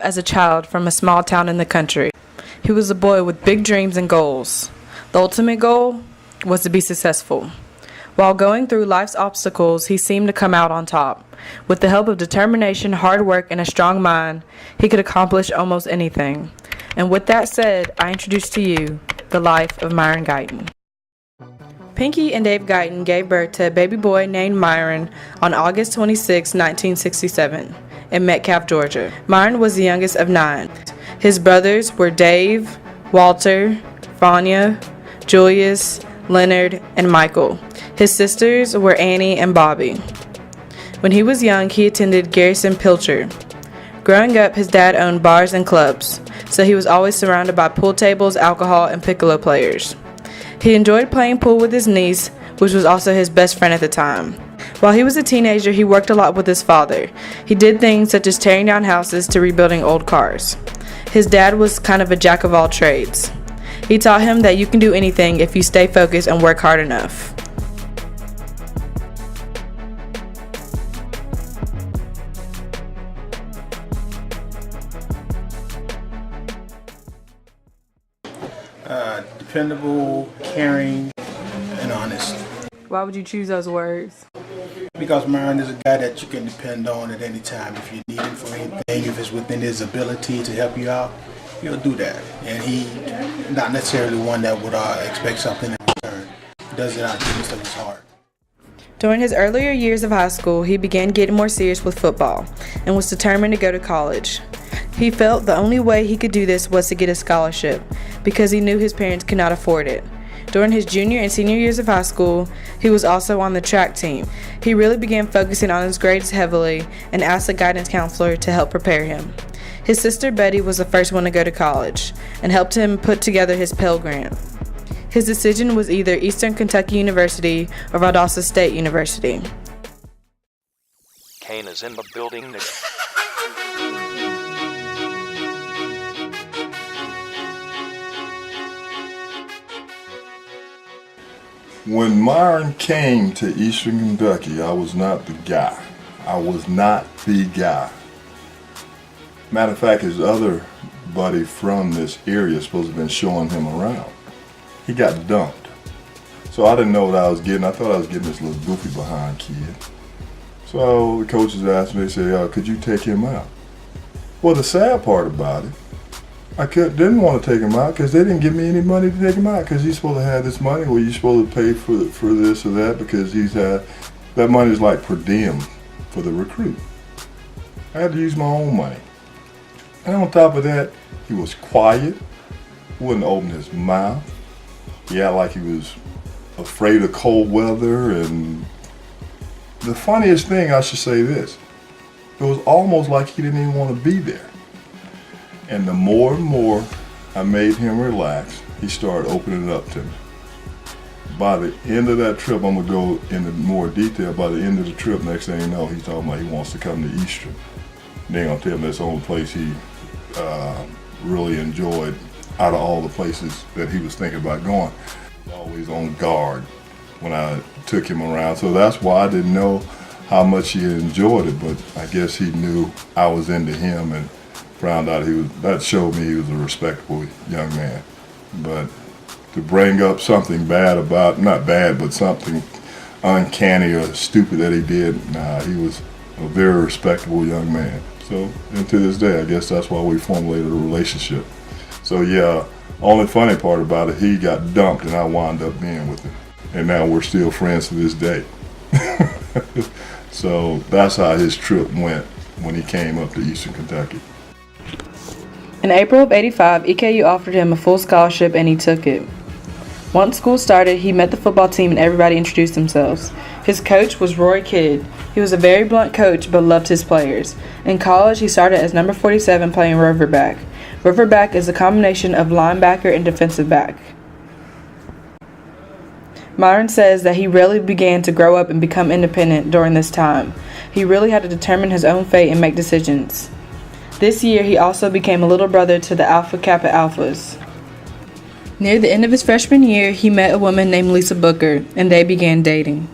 As a child from a small town in the country, he was a boy with big dreams and goals. The ultimate goal was to be successful. While going through life's obstacles, he seemed to come out on top. With the help of determination, hard work, and a strong mind, he could accomplish almost anything. And with that said, I introduce to you the life of Myron Guyton. Pinky and Dave Guyton gave birth to a baby boy named Myron on August 26, 1967, in Metcalfe, Georgia. Myron was the youngest of 9. His brothers were Dave, Walter, Vanya, Julius, Leonard, and Michael. His sisters were Annie and Bobby. When he was young, he attended Garrison Pilcher. Growing up, his dad owned bars and clubs, so he was always surrounded by pool tables, alcohol, and piccolo players. He enjoyed playing pool with his niece, which was also his best friend at the time. While he was a teenager, he worked a lot with his father. He did things such as tearing down houses to rebuilding old cars. His dad was kind of a jack of all trades. He taught him that you can do anything if you stay focused and work hard enough. Dependable, caring, and honest. Why would you choose those words? Because Myron is a guy that you can depend on at any time. If you need him for anything, if it's within his ability to help you out, he'll do that. And he not necessarily one that would expect something in return. He does it out of the goodness of his heart. During his earlier years of high school, he began getting more serious with football and was determined to go to college. He felt the only way he could do this was to get a scholarship because he knew his parents could not afford it. During his junior and senior years of high school, he was also on the track team. He really began focusing on his grades heavily and asked a guidance counselor to help prepare him. His sister Betty was the first one to go to college and helped him put together his Pell Grant. His decision was either Eastern Kentucky University or Valdosta State University. Kane is in the building. When Myron came to Eastern Kentucky, I was not the guy. I was not the guy. Matter of fact, his other buddy from this area is supposed to have been showing him around. He got dumped. So I didn't know what I was getting. I thought I was getting this little goofy behind kid. So the coaches asked me, they said, could you take him out? Well, the sad part about it, I didn't want to take him out because they didn't give me any money to take him out because he's supposed to have this money. Well, you're supposed to pay for this or that because that money is like per diem for the recruit. I had to use my own money. And on top of that, he was quiet, wouldn't open his mouth. He acted like he was afraid of cold weather. And the funniest thing, I should say this, it was almost like he didn't even want to be there. And the more and more I made him relax, he started opening up to me. By the end of that trip, I'm going to go into more detail. By the end of the trip, next thing you know, he's talking about he wants to come to Eastern. They're going to tell him that's the only place he really enjoyed out of all the places that he was thinking about going. He was always on guard when I took him around. So that's why I didn't know how much he enjoyed it, but I guess he knew I was into him and found out that showed me he was a respectable young man. But to bring up something bad about, not bad, but something uncanny or stupid that he did, nah, he was a very respectable young man. So, and to this day, I guess that's why we formulated a relationship. So yeah, only funny part about it, he got dumped and I wound up being with him. And now we're still friends to this day. So that's how his trip went when he came up to Eastern Kentucky. In April of '85, EKU offered him a full scholarship and he took it. Once school started, he met the football team and everybody introduced themselves. His coach was Roy Kidd. He was a very blunt coach but loved his players. In college, he started as number 47 playing Riverback. Riverback is a combination of linebacker and defensive back. Myron says that he really began to grow up and become independent during this time. He really had to determine his own fate and make decisions. This year, he also became a little brother to the Alpha Kappa Alphas. Near the end of his freshman year, he met a woman named Lisa Booker, and they began dating.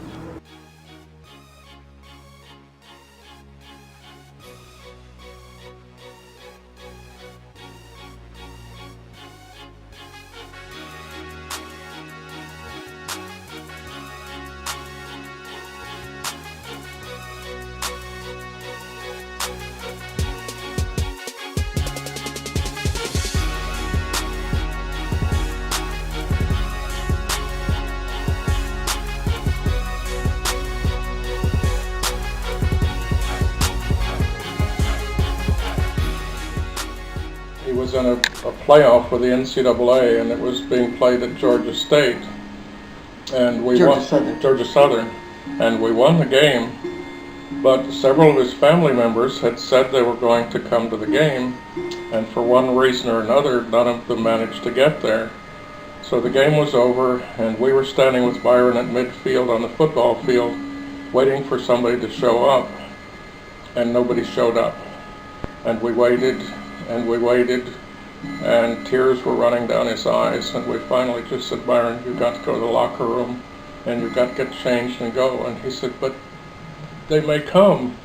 he was in a playoff with the NCAA, and it was being played at Georgia State. And we won Georgia Southern, and we won the game. But several of his family members had said they were going to come to the game, and for one reason or another, none of them managed to get there. So the game was over, and we were standing with Byron at midfield on the football field, waiting for somebody to show up, and nobody showed up. And we waited, and we waited, and tears were running down his eyes, and we finally just said, Byron, you've got to go to the locker room, and you've got to get changed and go. And he said, but they may come.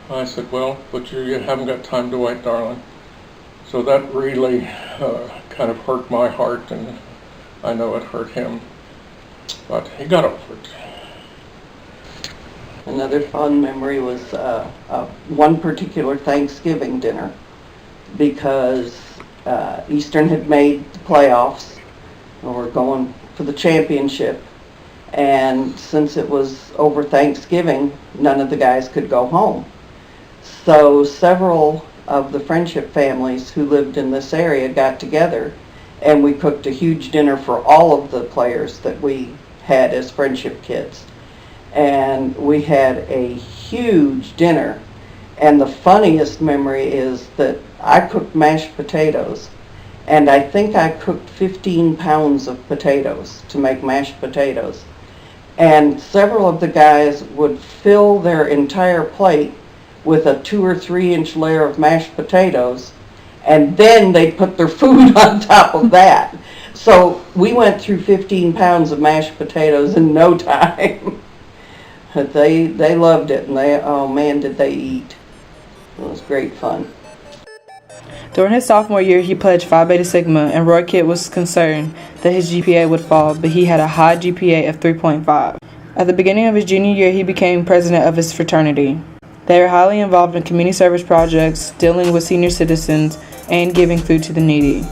I said, well, but you haven't got time to wait, darling. So that really kind of hurt my heart, and I know it hurt him, but he got over it. Another fond memory was one particular Thanksgiving dinner, because Eastern had made the playoffs, and were going for the championship, and since it was over Thanksgiving, none of the guys could go home. So several of the friendship families who lived in this area got together, and we cooked a huge dinner for all of the players that we had as friendship kids. And we had a huge dinner, and the funniest memory is that I cooked mashed potatoes, and I think I cooked 15 pounds of potatoes to make mashed potatoes. And several of the guys would fill their entire plate with a 2 or 3 inch layer of mashed potatoes, and then they'd put their food on top of that. So we went through 15 pounds of mashed potatoes in no time. But they loved it, and oh man, did they eat. It was great fun. During his sophomore year, he pledged Phi Beta Sigma, and Roy Kidd was concerned that his GPA would fall, but he had a high GPA of 3.5. At the beginning of his junior year, he became president of his fraternity. They are highly involved in community service projects, dealing with senior citizens, and giving food to the needy.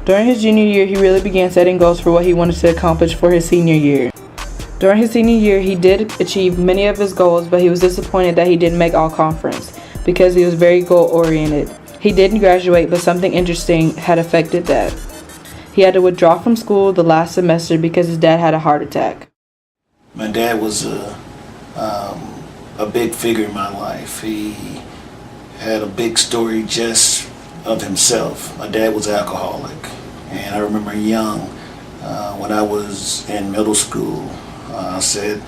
During his junior year, he really began setting goals for what he wanted to accomplish for his senior year. During his senior year, he did achieve many of his goals, but he was disappointed that he didn't make all conference because he was very goal-oriented. He didn't graduate, but something interesting had affected that. He had to withdraw from school the last semester because his dad had a heart attack. My dad was a big figure in my life. He had a big story just of himself. My dad was alcoholic, and I remember young, when I was in middle school, I said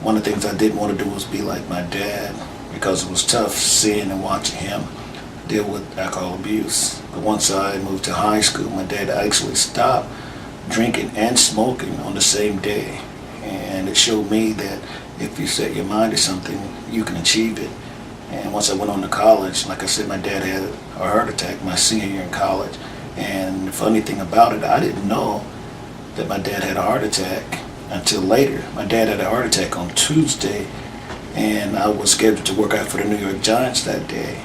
one of the things I didn't want to do was be like my dad, because it was tough seeing and watching him deal with alcohol abuse. But once I moved to high school, my dad actually stopped drinking and smoking on the same day. And it showed me that if you set your mind to something, you can achieve it. And once I went on to college, like I said, my dad had a heart attack my senior year in college. And the funny thing about it, I didn't know that my dad had a heart attack until later. My dad had a heart attack on Tuesday, and I was scheduled to work out for the New York Giants that day.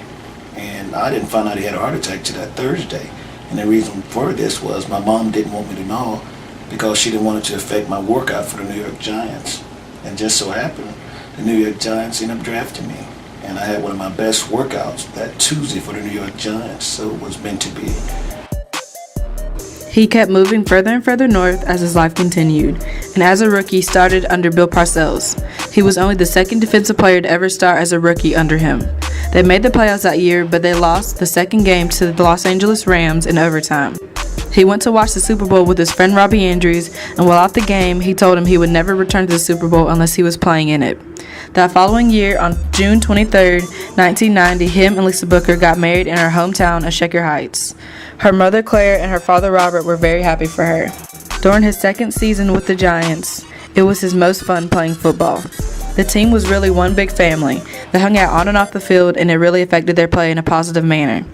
And I didn't find out he had a heart attack till that Thursday. And the reason for this was my mom didn't want me to know, because she didn't want it to affect my workout for the New York Giants. And just so happened, the New York Giants ended up drafting me. And I had one of my best workouts that Tuesday for the New York Giants, so it was meant to be. He kept moving further and further north as his life continued, and as a rookie started under Bill Parcells. He was only the second defensive player to ever start as a rookie under him. They made the playoffs that year, but they lost the second game to the Los Angeles Rams in overtime. He went to watch the Super Bowl with his friend Robbie Andrews, and while at the game, he told him he would never return to the Super Bowl unless he was playing in it. That following year, on June 23, 1990, him and Lisa Booker got married in her hometown of Shaker Heights. Her mother Claire and her father Robert were very happy for her. During his second season with the Giants, it was his most fun playing football. The team was really one big family. They hung out on and off the field, and it really affected their play in a positive manner.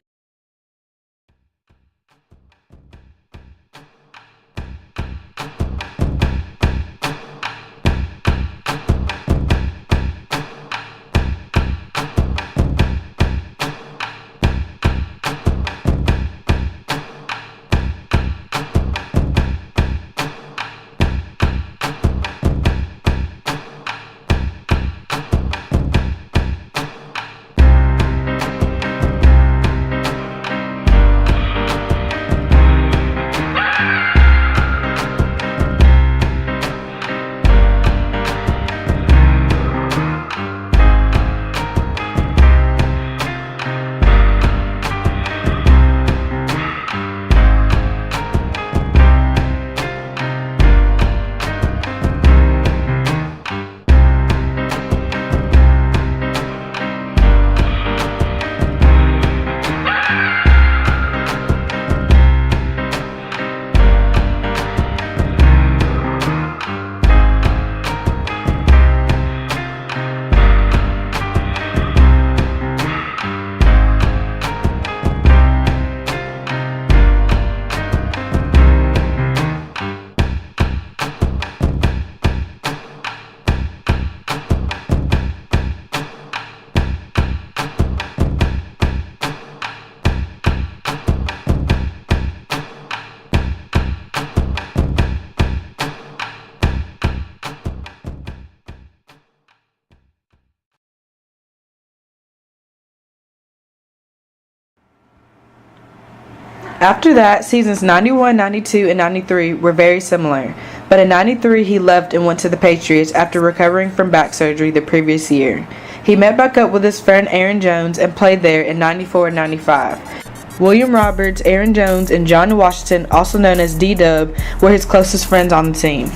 After that, seasons 91, 92, and 93 were very similar, but in 93 he left and went to the Patriots after recovering from back surgery the previous year. He met back up with his friend Aaron Jones and played there in 94 and 95. William Roberts, Aaron Jones, and John Washington, also known as D-Dub, were his closest friends on the team.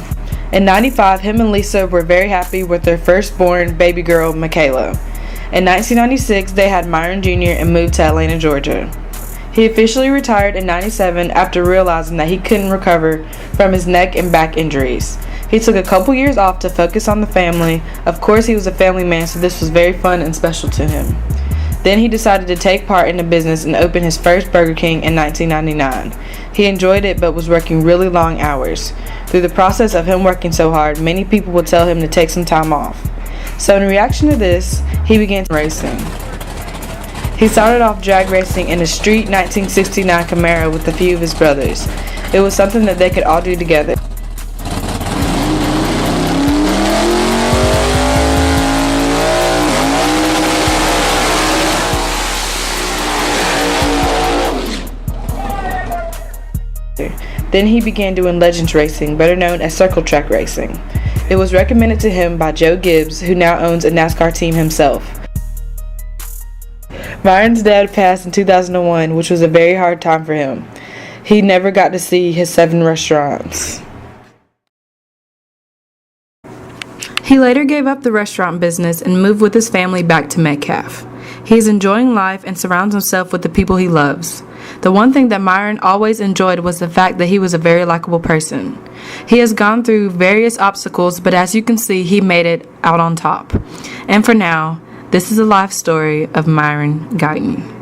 In 95, him and Lisa were very happy with their firstborn baby girl, Michaela. In 1996, they had Myron Jr. and moved to Atlanta, Georgia. He officially retired in 97 after realizing that he couldn't recover from his neck and back injuries. He took a couple years off to focus on the family. Of course, he was a family man, so this was very fun and special to him. Then he decided to take part in the business and open his first Burger King in 1999. He enjoyed it but was working really long hours. Through the process of him working so hard, many people would tell him to take some time off. So in reaction to this, he began racing. He started off drag racing in a street 1969 Camaro with a few of his brothers. It was something that they could all do together. Then he began doing Legends racing, better known as circle track racing. It was recommended to him by Joe Gibbs, who now owns a NASCAR team himself. Myron's dad passed in 2001, which was a very hard time for him. He never got to see his 7 restaurants. He later gave up the restaurant business and moved with his family back to Metcalf. He is enjoying life and surrounds himself with the people he loves. The one thing that Myron always enjoyed was the fact that he was a very likable person. He has gone through various obstacles, but as you can see, he made it out on top. And for now, this is a life story of Myron Guyton.